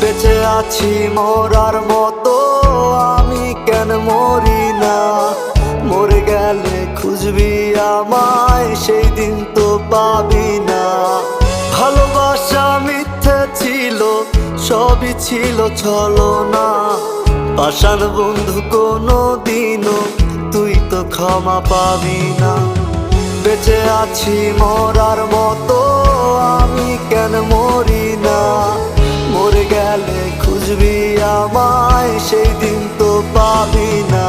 বেঁচে আছি মরার মতো, আমি কেন মরি না? মরে গেলে খুঁজবি আমায়, সেই দিন তো পাবি না। ভালোবাসা মিথ্যে ছিল, সবই ছিল ছলনা। পাষাণ বন্ধু কোনো দিনও তুই তো ক্ষমা পাবি না। বেঁচে আছি মরার মতো, আমি কেন মরি না? মরে গেলে খুঁজবি আমায়, সেই দিন তো পাবি না।